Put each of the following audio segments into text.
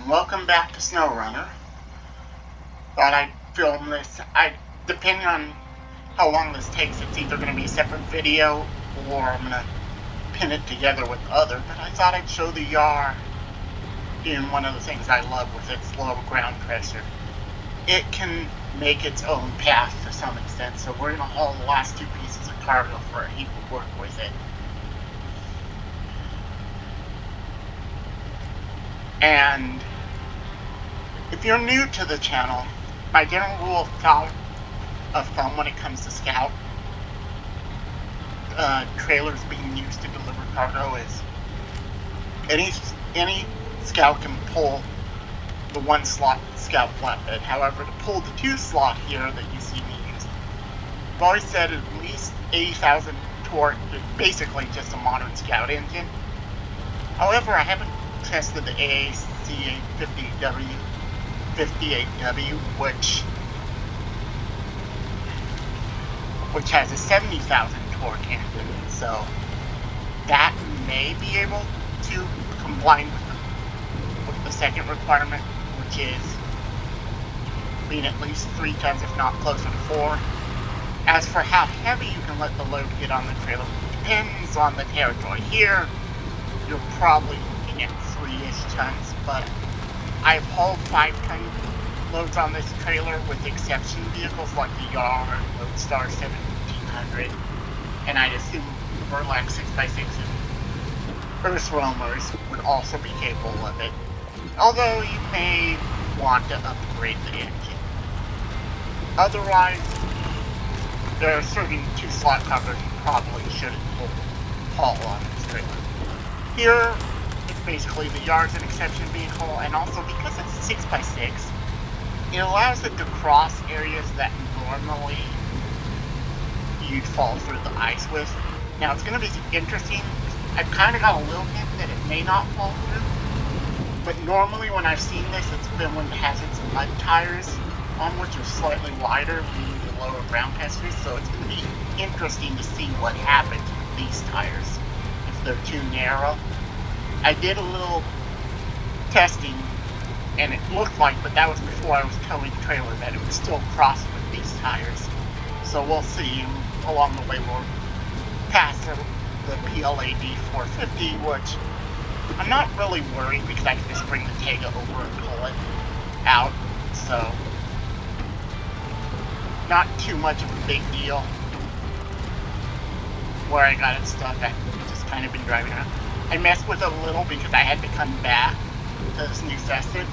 and welcome back to SnowRunner. Thought I'd film this. Depending on how long this takes, it's either going to be a separate video or I'm going to pin it together with the other, but I thought I'd show the Yar being one of the things I love with its low ground pressure. It can make its own path to some extent, so we're going to haul the last two pieces of cargo for it. He will work with it. And if you're new to the channel, my general rule of thumb when it comes to Scout trailers being used to deliver cargo is any Scout can pull the one slot Scout flatbed. However, to pull the two slot here that you see me use, I've always said at least 80,000 torque, basically just a modern Scout engine. However, I haven't tested the AAC 58W, which has a 70,000 torque engine, so that may be able to comply with the second requirement, which is being at least 3 tons, if not closer to 4. As for how heavy you can let the load get on the trailer, depends on the territory. Here, you're probably looking at 3-ish tons, but I've hauled 5-ton loads on this trailer with exception vehicles like the Yar and Lodestar 1700, and I'd assume the Burlak 6x6 and Earth Roamers would also be capable of it, although you may want to upgrade the engine. Otherwise, there are certain 2-slot covers you probably shouldn't haul on this trailer. Here, it's basically the Yar's an exception vehicle, and also because it's 6x6, it allows it to cross areas that normally you'd fall through the ice with. Now, it's going to be interesting. I've kind of got a little hint that it may not fall through, but normally when I've seen this, it's been when it has its mud tires on, which are slightly wider, meaning the lower ground testers, so it's going to be interesting to see what happens with these tires if they're too narrow. I did a little testing, and it looked like, but that was before I was towing the trailer, that it was still crossing with these tires. So we'll see along the way. We'll pass the PLAD 450, which I'm not really worried because I can just bring the Tega over and pull it out. So not too much of a big deal. Where I got it stuck, I've just kind of been driving around. I messed with it a little because I had to come back to this new session.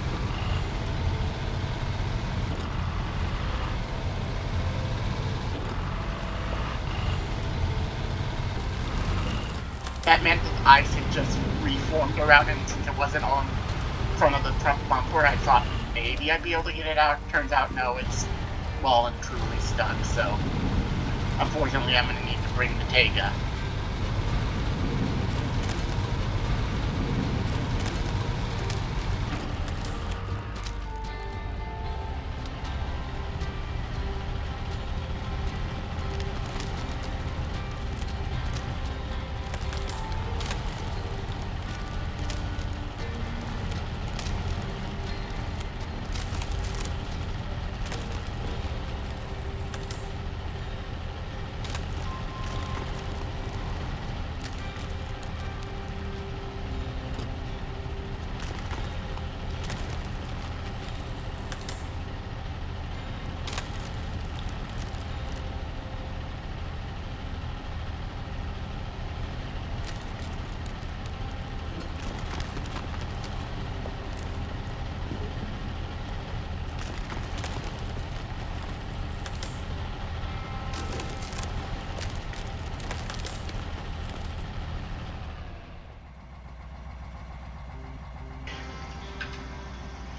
That meant that the ice had just reformed around it, and since it wasn't on front of the trunk bumper, I thought maybe I'd be able to get it out. Turns out, no, it's well and truly stuck, so unfortunately I'm going to need to bring the Tega.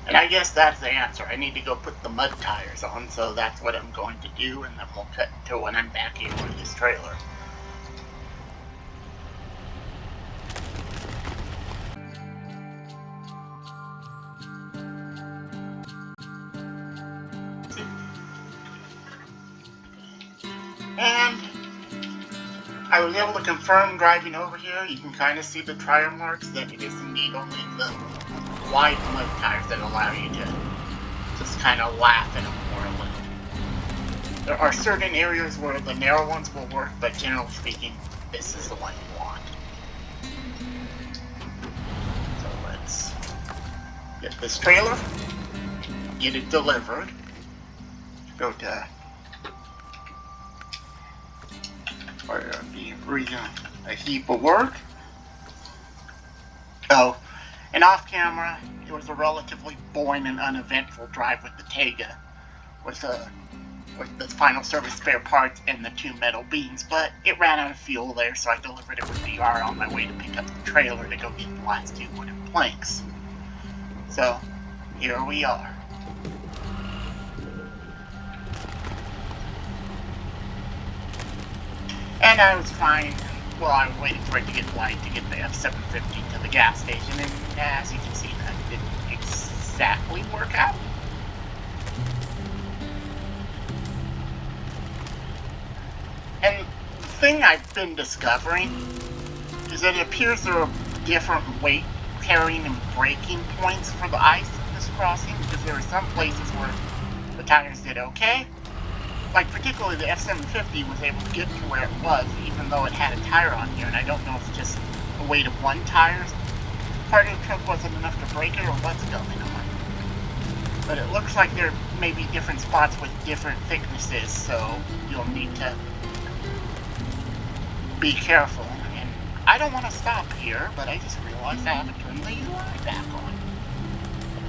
And I guess that's the answer. I need to go put the mud tires on, so that's what I'm going to do, and then we'll cut to when I'm back in with this trailer. And I was able to confirm driving over here. You can kind of see the tire marks that it is indeed only the wide lift tires that allow you to just kind of laugh in a more lift. There are certain areas where the narrow ones will work, but generally speaking, this is the one you want. So let's get this trailer, get it delivered, go to where the reason a heap of work. Oh, and off camera, it was a relatively boring and uneventful drive with the Tega, with the final service spare parts and the 2 metal beams, but it ran out of fuel there, so I delivered it with VR on my way to pick up the trailer to go get the last 2 wooden planks. So, here we are. And I was fine. Well, I was waiting for it to get light to get the F-750 to the gas station, and as you can see, that didn't exactly work out. And the thing I've been discovering is that it appears there are different weight carrying and braking points for the ice in this crossing, because there are some places where the tires did okay. Like, particularly the F-750 was able to get to where it was, even though it had a tire on here, and I don't know if it's just the weight of one tire. Part of the truck wasn't enough to brake it, or what's going on. But it looks like there may be different spots with different thicknesses, so you'll need to be careful. And I don't want to stop here, but I just realized I haven't turned the UI back on.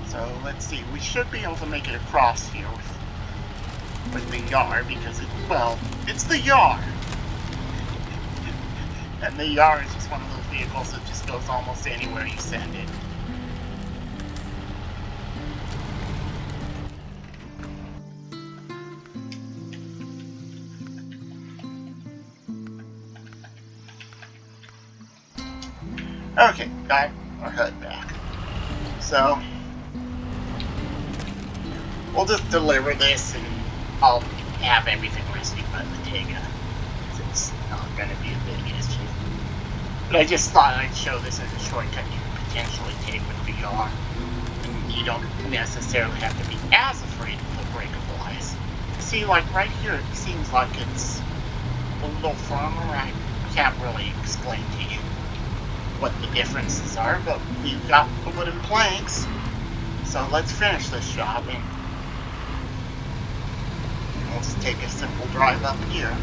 So let's see, we should be able to make it across here with the Yar, because it's the Yar. And the Yar is just one of those vehicles that just goes almost anywhere you send it. Okay, got our HUD back. So we'll just deliver this, and I'll have everything received by the Tega. It's not going to be a big issue. But I just thought I'd show this as a shortcut you can potentially take with VR. And you don't necessarily have to be as afraid of the breakable ice. See, like right here, it seems like it's a little firmer. I can't really explain to you what the differences are, but we've got the wooden planks. So let's finish this job, and let's take a simple drive up here.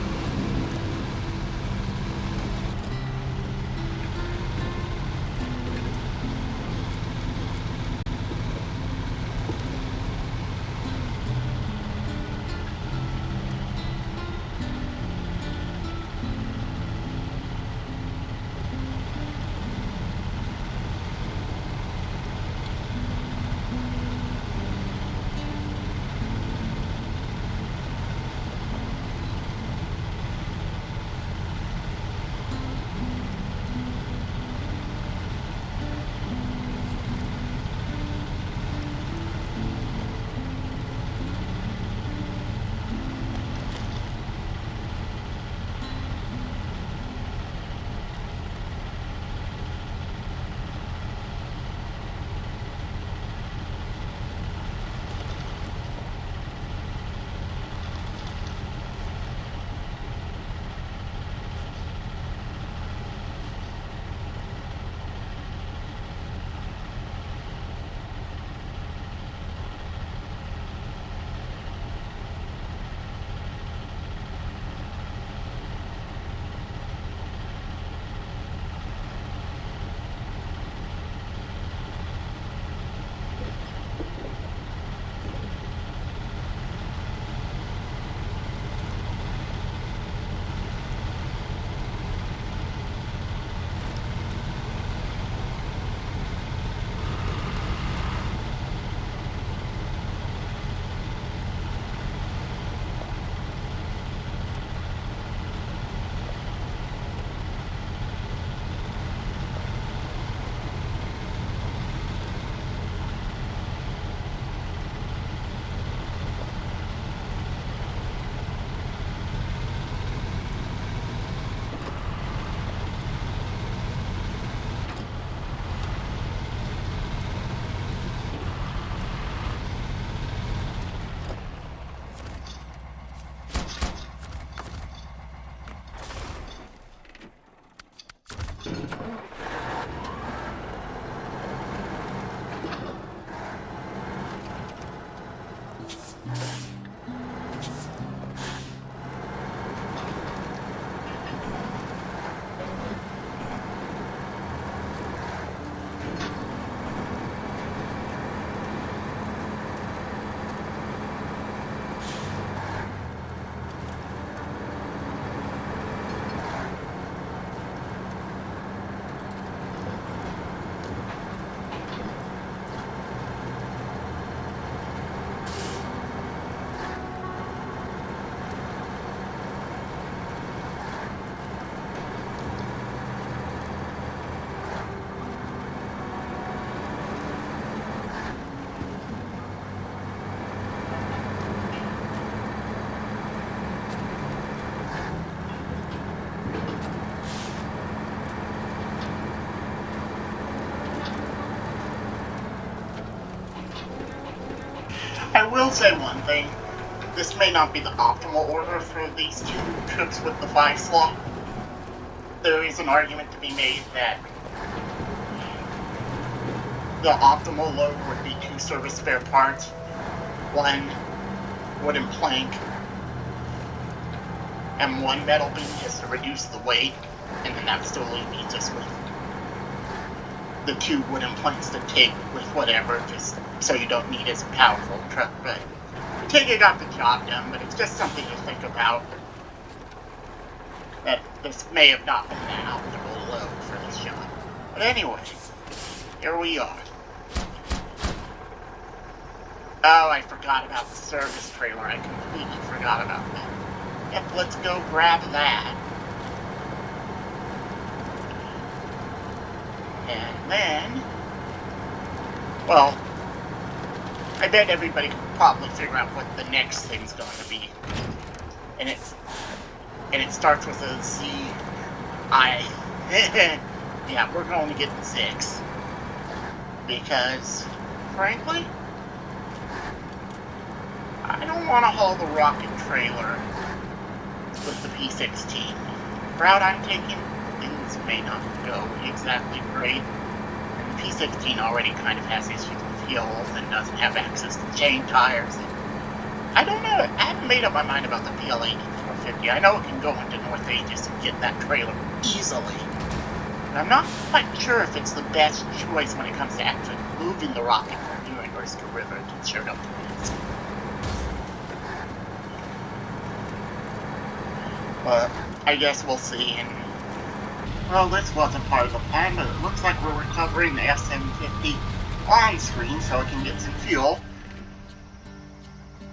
will say one thing. This may not be the optimal order for these 2 trips with the 5 slot. There is an argument to be made that the optimal load would be 2 service spare parts, 1 wooden plank, and 1 metal beam, just to reduce the weight, and then that still leaves me just with the 2 wooden planks to take with whatever, just so you don't need as powerful a truck. But I think it got the job done, but it's just something to think about. That this may have not been the optimal load for this shot. But anyway, here we are. Oh, I forgot about the service trailer. I completely forgot about that. Yep, let's go grab that. And then, well, I bet everybody can probably figure out what the next thing's going to be. And it starts with a Z. Yeah, we're going to get the 6. Because, frankly, I don't want to haul the rocket trailer with the P-16. The route I'm taking, things may not go exactly great. The P-16 already kind of has issues with fuels and doesn't have access to chain tires. I don't know. I haven't made up my mind about the PL-8450. I know it can go into North Aegis and get that trailer easily. But I'm not quite sure if it's the best choice when it comes to actually moving the rocket from Universe to River to Chernobyl. But I guess we'll see. And well, this wasn't part of the plan, but it looks like we're recovering the F-750 on screen so it can get some fuel.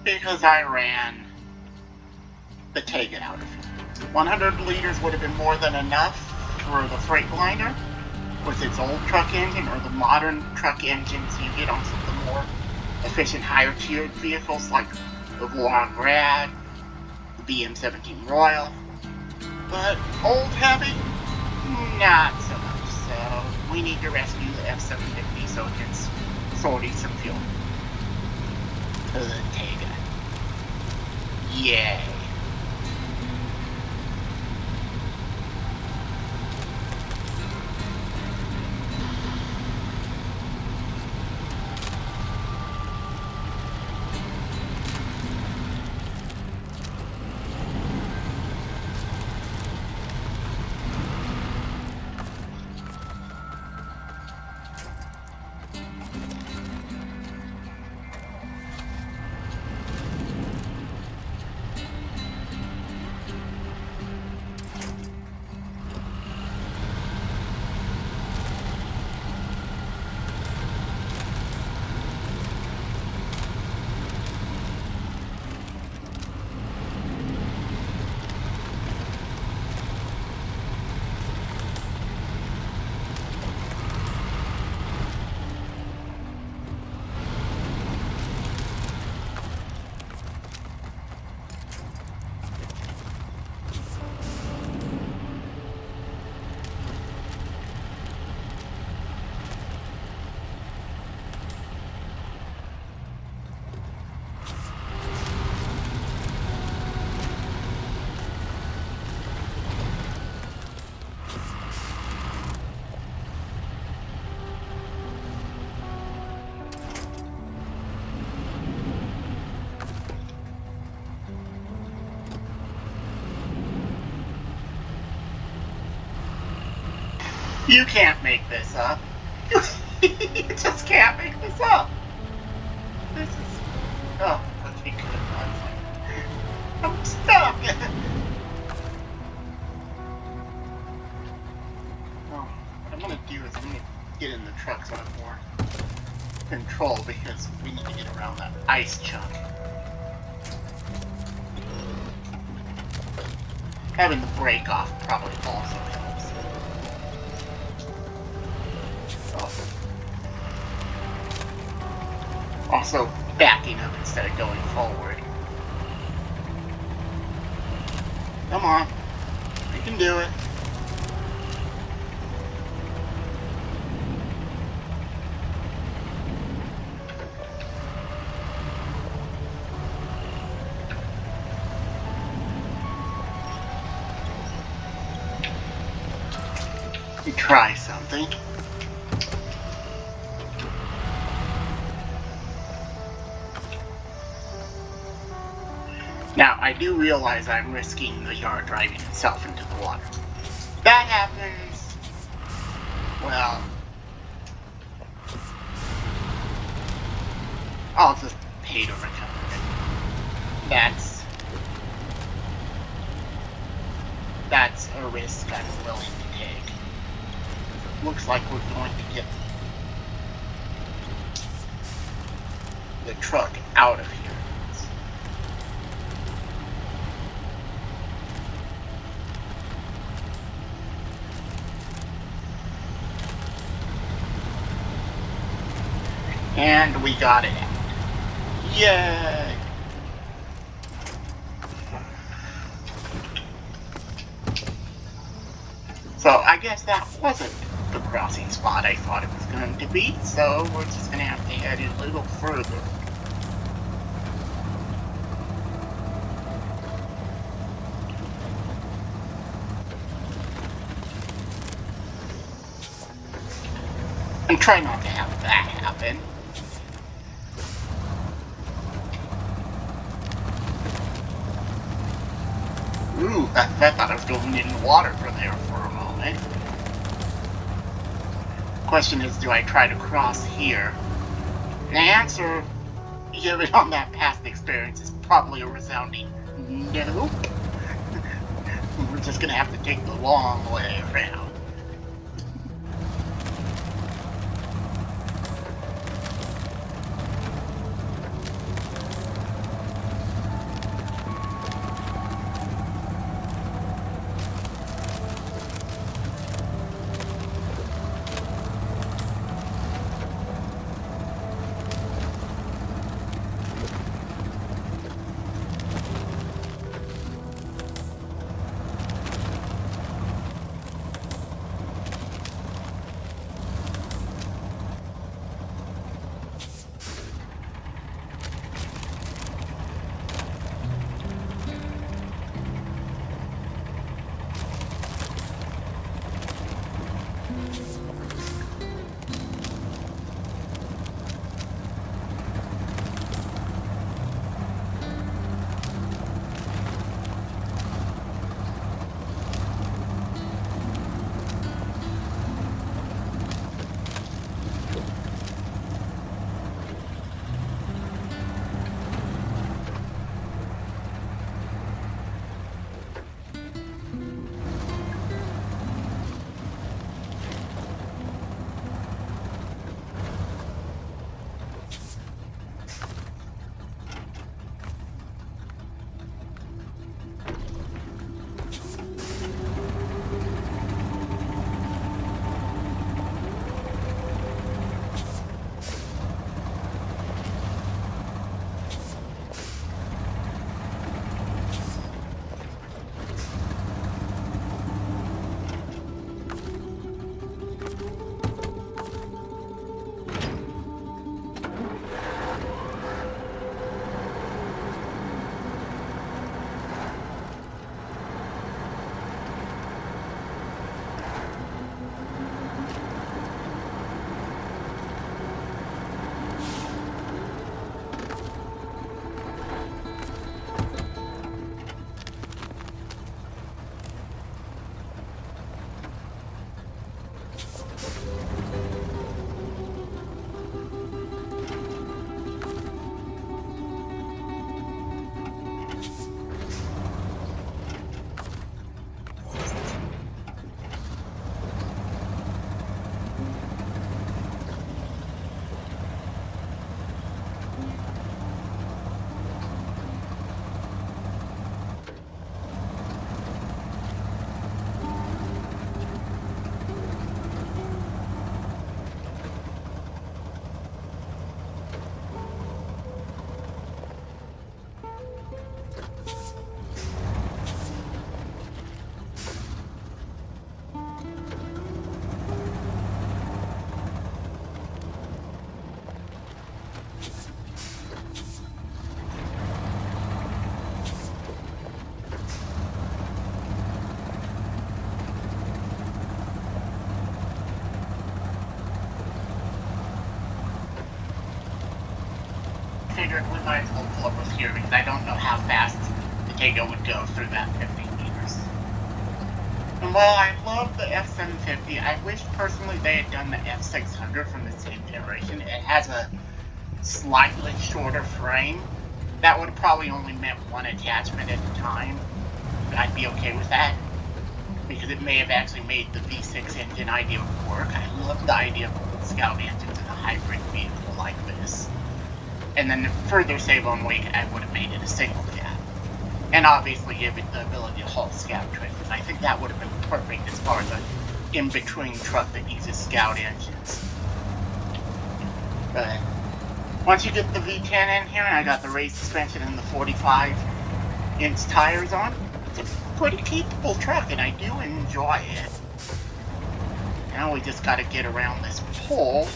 Because I ran the Tega out of it. 100 liters would have been more than enough for the Freightliner with its old truck engine, or the modern truck engines you get on some of the more efficient, higher tiered vehicles like the Volant Grad, the BM-17 Royal. But old heavy, not so much. So we need to rescue the F-750 so it gets sorting some fuel to the Tega. Yay. You can't make this up. You just can't make this up. This is... Oh, okay, good. I'm stuck. Oh, what I'm gonna do is I'm gonna get in the truck so I have more control, because we need to get around that ice chunk. Having the brake off probably also helps. Also backing up instead of going forward. Come on, we can do it. try something. Now, I do realize I'm risking the yard driving itself into the water. If that happens, well, I'll just pay to recover it. That's a risk I'm willing to take. It looks like we're going to get the truck out of here. And we got it out. Yay! So I guess that wasn't the crossing spot I thought it was going to be, so we're just going to have to head a little further. And try not to have that happen. Ooh, I thought I was going in the water for there for a moment. Question is, do I try to cross here? The answer, given on that past experience, is probably a resounding no. We're just gonna have to take the long way around. figured we might as well pull up with here because I don't know how fast the Tego would go through that 50 meters. And while I love the F750, I wish personally they had done the F600 from the same generation. It has a slightly shorter frame. That would have probably only meant one attachment at a time. But I'd be okay with that, because it may have actually made the V6 engine idea work. I love the idea of Scout engines in a hybrid vehicle like this. And then to further save on weight, I would have made it a single cab. And obviously give it the ability to haul Scout trailers. I think that would have been perfect as far as an in-between truck that uses Scout engines. But once you get the V10 in here, and I got the race suspension and the 45-inch tires on, it's a pretty capable truck, and I do enjoy it. Now we just got to get around this pole.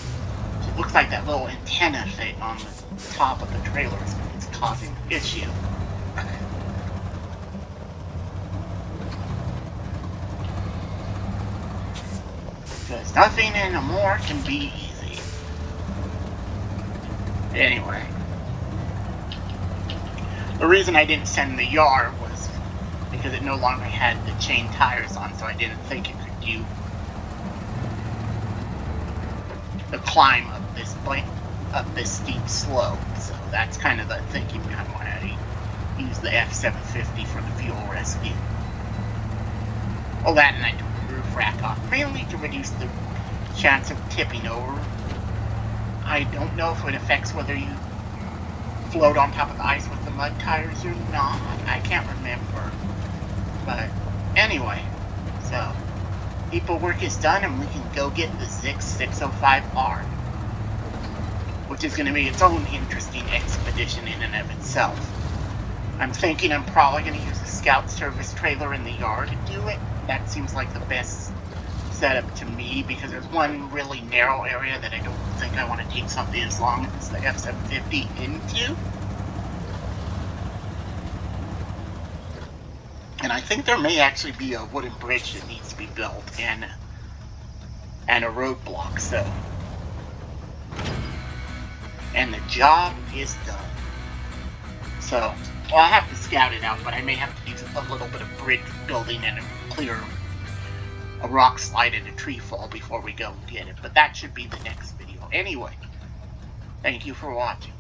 It looks like that little antenna thing on the top of the trailer is causing an issue. Because nothing in Amur can be easy. Anyway. The reason I didn't send the Yar was because it no longer had the chain tires on, so I didn't think it could do the climb up this steep slope. So that's kind of the thinking behind why I used the F750 for the fuel rescue. Well, that and I took the roof rack off, mainly to reduce the chance of tipping over. I don't know if it affects whether you float on top of the ice with the mud tires or not. I can't remember. But anyway, so depot work is done and we can go get the Zix 605R, which is going to be its own interesting expedition in and of itself. I'm thinking I'm probably going to use a Scout service trailer in the yard to do it. That seems like the best setup to me, because there's one really narrow area that I don't think I want to take something as long as the F750 into. And I think there may actually be a wooden bridge that needs to be built and a roadblock, so. And the job is done. So, well, I'll have to scout it out, but I may have to use a little bit of bridge building and clear a rock slide and a tree fall before we go and get it. But that should be the next video. Anyway, thank you for watching.